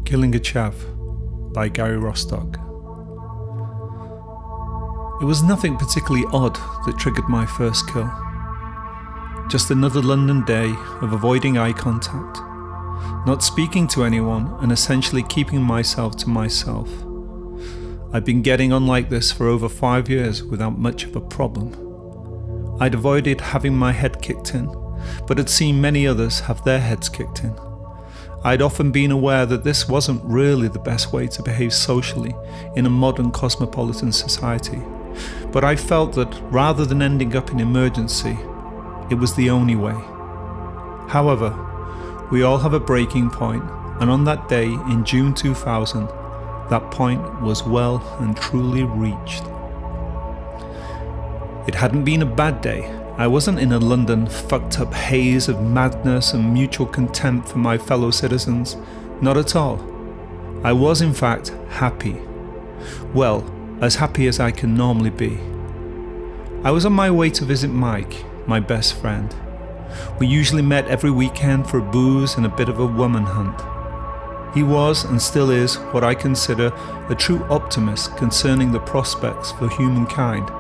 Killing a Chav by Gary Rostock. It was nothing particularly odd that triggered my first kill. Just another London day of avoiding eye contact, not speaking to anyone and essentially keeping myself to myself. I'd been getting on like this for over 5 years without much of a problem. I'd avoided having my head kicked in, but had seen many others have their heads kicked in. I'd often been aware that this wasn't really the best way to behave socially in a modern cosmopolitan society, but I felt that rather than ending up in emergency, it was the only way. However, we all have a breaking point, and on that day in June 2000, that point was well and truly reached. It hadn't been a bad day. I wasn't in a London fucked up haze of madness and mutual contempt for my fellow citizens. Not at all. I was in fact happy. Well, as happy as I can normally be. I was on my way to visit Mike, my best friend. We usually met every weekend for a booze and a bit of a woman hunt. He was and still is what I consider a true optimist concerning the prospects for humankind.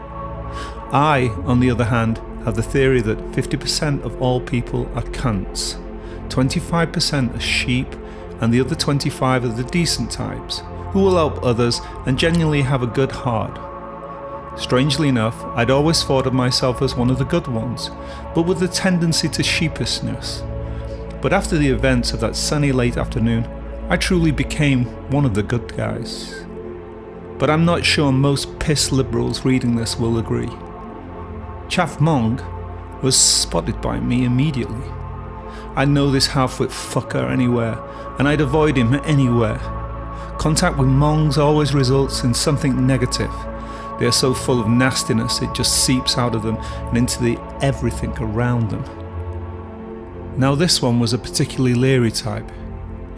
I, on the other hand, have the theory that 50% of all people are cunts, 25% are sheep, and the other 25 are the decent types, who will help others and genuinely have a good heart. Strangely enough, I'd always thought of myself as one of the good ones, but with a tendency to sheepishness. But after the events of that sunny late afternoon, I truly became one of the good guys. But I'm not sure most piss liberals reading this will agree. Chav was spotted by me immediately. I'd know this half-wit fucker anywhere, and I'd avoid him anywhere. Contact with Mongs always results in something negative. They are so full of nastiness it just seeps out of them and into the everything around them. Now this one was a particularly leery type.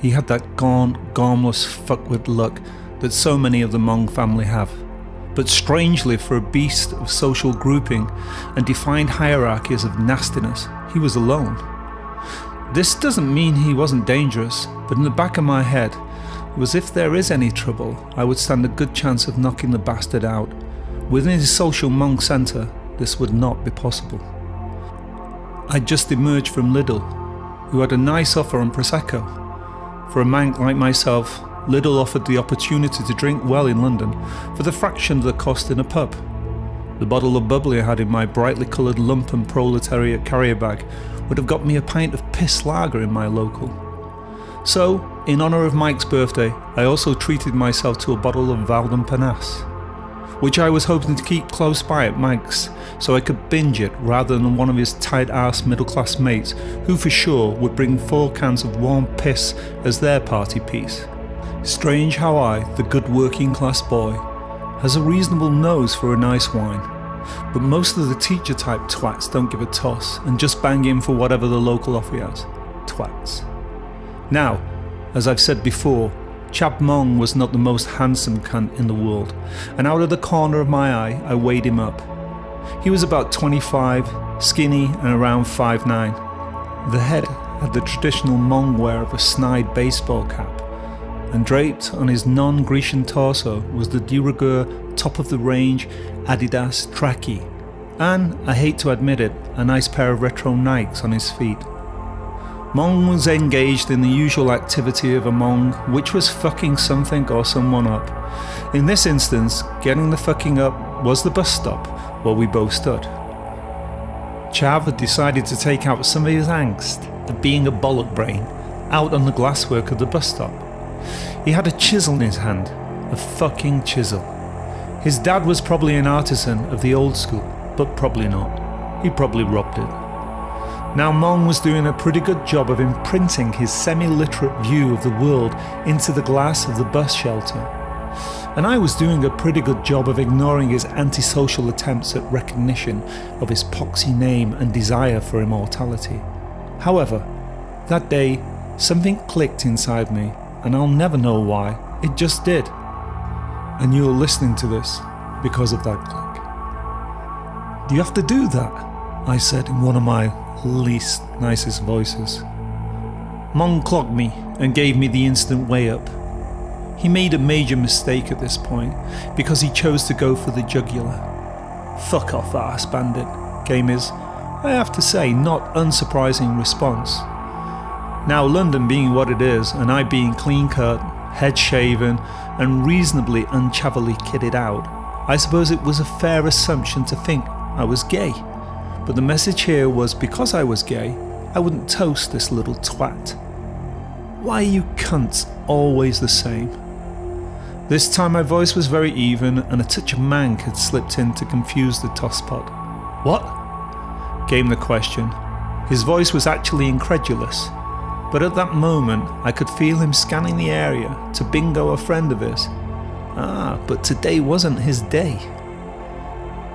He had that gaunt, gormless fuckwit look that so many of the Mong family have. But strangely, for a beast of social grouping and defined hierarchies of nastiness, he was alone. This doesn't mean he wasn't dangerous, but in the back of my head, it was if there is any trouble, I would stand a good chance of knocking the bastard out. Within his social Mong centre, this would not be possible. I'd just emerged from Lidl, who had a nice offer on Prosecco. For a mank like myself, Lidl offered the opportunity to drink well in London for the fraction of the cost in a pub. The bottle of bubbly I had in my brightly coloured lumpen proletariat carrier bag would have got me a pint of piss lager in my local. So, in honour of Mike's birthday, I also treated myself to a bottle of Valdon Panasse, which I was hoping to keep close by at Mike's so I could binge it rather than one of his tight-ass middle-class mates who for sure would bring 4 cans of warm piss as their party piece. Strange how I, the good working class boy, has a reasonable nose for a nice wine, but most of the teacher type twats don't give a toss and just bang in for whatever the local offer has. Twats. Now, as I've said before, Chav was not the most handsome cunt in the world, and out of the corner of my eye I weighed him up. He was about 25, skinny and around 5'9". The head had the traditional Mong wear of a snide baseball cap, and draped on his non-Grecian torso was the de rigueur top-of-the-range Adidas trackie, and, I hate to admit it, a nice pair of retro Nikes on his feet. Mong was engaged in the usual activity of a Mong, which was fucking something or someone up. In this instance, getting the fucking up was the bus stop where we both stood. Chav had decided to take out some of his angst of being a bollock brain out on the glasswork of the bus stop. He had a chisel in his hand, a fucking chisel. His dad was probably an artisan of the old school, but probably not. He probably robbed it. Now Mong was doing a pretty good job of imprinting his semi-literate view of the world into the glass of the bus shelter. And I was doing a pretty good job of ignoring his antisocial attempts at recognition of his poxy name and desire for immortality. However, that day, something clicked inside me, and I'll never know why, it just did. And you're listening to this because of that click. Do you have to do that? I said in one of my least nicest voices. Mong clocked me and gave me the instant way up, He made a major mistake at this point because he chose to go for the jugular. "Fuck off, arse bandit," came his, I have to say, not unsurprising response. Now, London being what it is, and I being clean cut, head shaven, and reasonably unchavily kitted out, I suppose it was a fair assumption to think I was gay. But the message here was because I was gay, I wouldn't toast this little twat. Why are you cunts always the same? This time my voice was very even and a touch of mank had slipped in to confuse the tosspot. "What?" came the question. His voice was actually incredulous, but at that moment I could feel him scanning the area to bingo a friend of his. But today wasn't his day.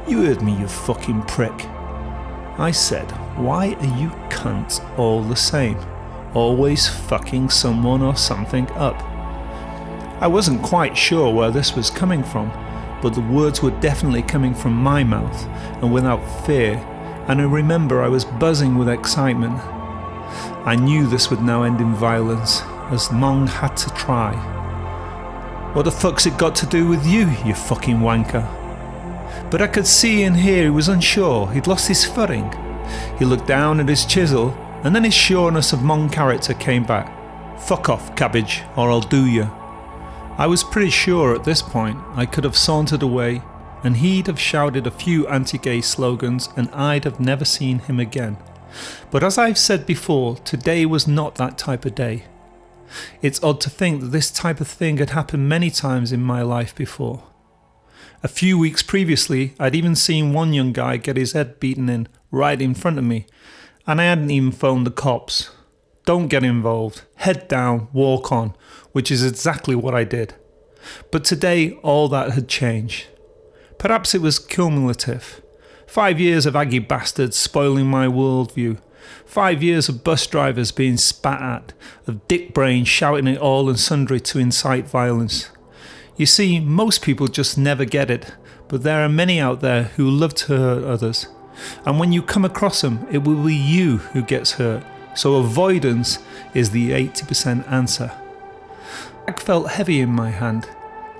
"You heard me, you fucking prick," I said. "Why are you cunts all the same? Always fucking someone or something up." I wasn't quite sure where this was coming from, but the words were definitely coming from my mouth and without fear, and I remember I was buzzing with excitement. I knew this would now end in violence, as Mong had to try. "What the fuck's it got to do with you, you fucking wanker?" But I could see and hear he was unsure. He'd lost his footing. He looked down at his chisel, and then his sureness of Hmong character came back. "Fuck off, cabbage, or I'll do you." I was pretty sure at this point I could have sauntered away, and he'd have shouted a few anti-gay slogans, and I'd have never seen him again. But as I've said before, today was not that type of day. It's odd to think that this type of thing had happened many times in my life before. A few weeks previously, I'd even seen one young guy get his head beaten in right in front of me, and I hadn't even phoned the cops. Don't get involved, head down, walk on, which is exactly what I did. But today all that had changed. Perhaps it was cumulative. 5 years of Aggie bastards spoiling my worldview. 5 years of bus drivers being spat at, of dick brains shouting at all and sundry to incite violence. You see, most people just never get it, but there are many out there who love to hurt others. And when you come across them, it will be you who gets hurt. So avoidance is the 80% answer. The bag felt heavy in my hand,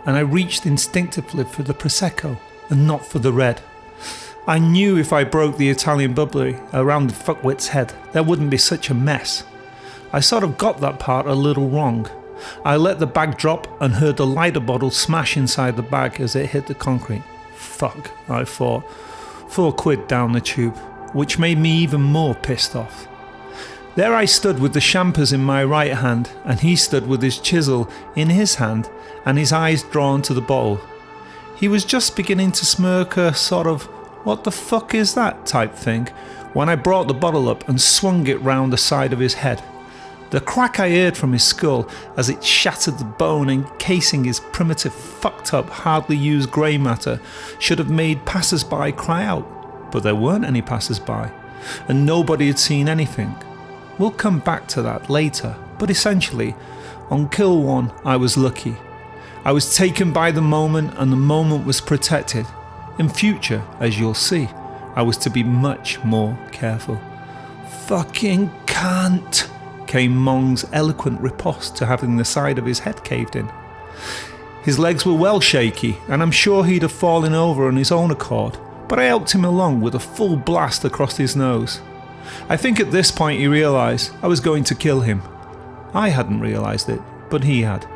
and I reached instinctively for the Prosecco and not for the red. I knew if I broke the Italian bubbly around the fuckwit's head, there wouldn't be such a mess. I sort of got that part a little wrong. I let the bag drop and heard the lighter bottle smash inside the bag as it hit the concrete. Fuck, I thought. £4 down the tube, which made me even more pissed off. There I stood with the champers in my right hand, and he stood with his chisel in his hand and his eyes drawn to the bottle. He was just beginning to smirk a sort of "what the fuck is that" type thing when I brought the bottle up and swung it round the side of his head. The crack I heard from his skull as it shattered the bone encasing his primitive fucked up hardly used grey matter should have made passers-by cry out, but there weren't any passers-by, and nobody had seen anything. We'll come back to that later, but essentially, on kill one I was lucky. I was taken by the moment and the moment was protected. In future, as you'll see, I was to be much more careful. "Fucking cunt," came Mong's eloquent riposte to having the side of his head caved in. His legs were well shaky, and I'm sure he'd have fallen over on his own accord, but I helped him along with a full blast across his nose. I think at this point he realised I was going to kill him. I hadn't realised it, but he had.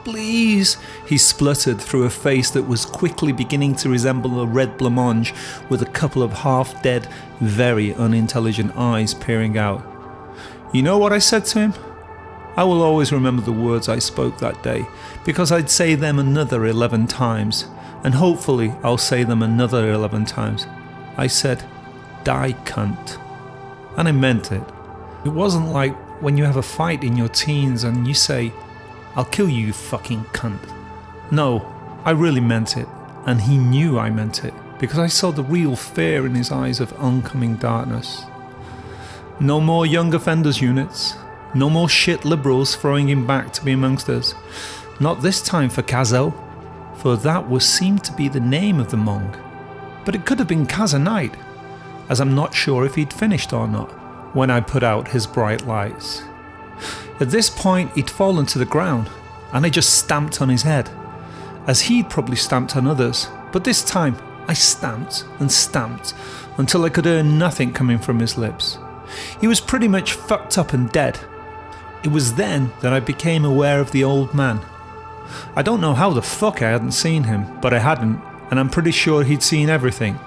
Please, he spluttered through a face that was quickly beginning to resemble a red blancmange with a couple of half-dead, very unintelligent eyes peering out. You know what I said to him? I will always remember the words I spoke that day, because I'd say them another 11 times, and hopefully I'll say them another 11 times. I said, "Die, cunt." And I meant it. It wasn't like when you have a fight in your teens and you say, "I'll kill you, you fucking cunt." No, I really meant it, and he knew I meant it, because I saw the real fear in his eyes of oncoming darkness. No more young offenders units, no more shit liberals throwing him back to be amongst us. Not this time for Kazo, for that was seemed to be the name of the Hmong. But it could have been Kaza Knight, as I'm not sure if he'd finished or not, when I put out his bright lights. At this point he'd fallen to the ground and I just stamped on his head, as he'd probably stamped on others, but this time I stamped and stamped until I could hear nothing coming from his lips. He was pretty much fucked up and dead. It was then that I became aware of the old man. I don't know how the fuck I hadn't seen him, but I hadn't, and I'm pretty sure he'd seen everything.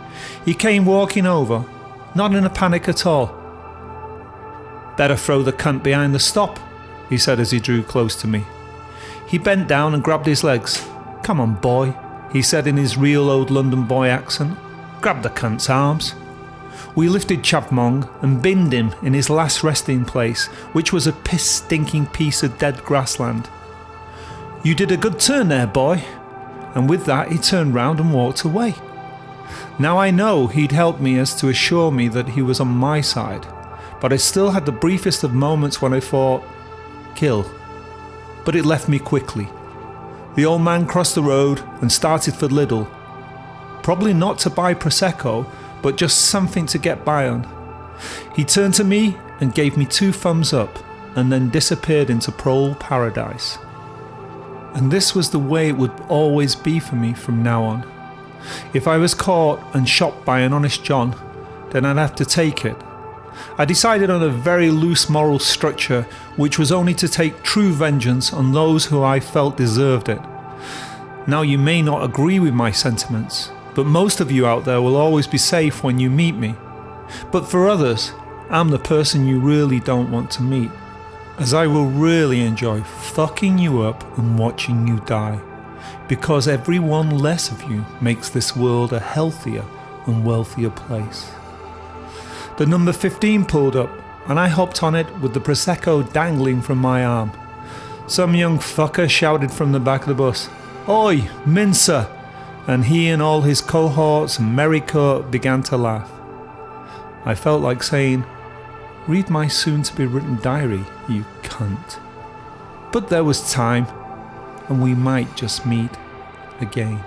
He came walking over, not in a panic at all. "Better throw the cunt behind the stop," he said as he drew close to me. He bent down and grabbed his legs. "Come on, boy," he said in his real old London boy accent. "Grab the cunt's arms." We lifted Chav and binned him in his last resting place, which was a piss-stinking piece of dead grassland. "You did a good turn there, boy." And with that he turned round and walked away. Now I know he'd helped me as to assure me that he was on my side, but I still had the briefest of moments when I thought, kill. But it left me quickly. The old man crossed the road and started for Lidl. Probably not to buy Prosecco, but just something to get by on. He turned to me and gave me 2 thumbs up and then disappeared into prole paradise. And this was the way it would always be for me from now on. If I was caught and shot by an honest John, then I'd have to take it. I decided on a very loose moral structure, which was only to take true vengeance on those who I felt deserved it. Now you may not agree with my sentiments, but most of you out there will always be safe when you meet me. But for others, I'm the person you really don't want to meet, as I will really enjoy fucking you up and watching you die, because every one less of you makes this world a healthier and wealthier place. The number 15 pulled up and I hopped on it with the Prosecco dangling from my arm. Some young fucker shouted from the back of the bus, "Oi, Mincer!" and he and all his cohorts and merry court began to laugh. I felt like saying, "Read my soon-to-be written diary, you cunt." But there was time, and we might just meet again.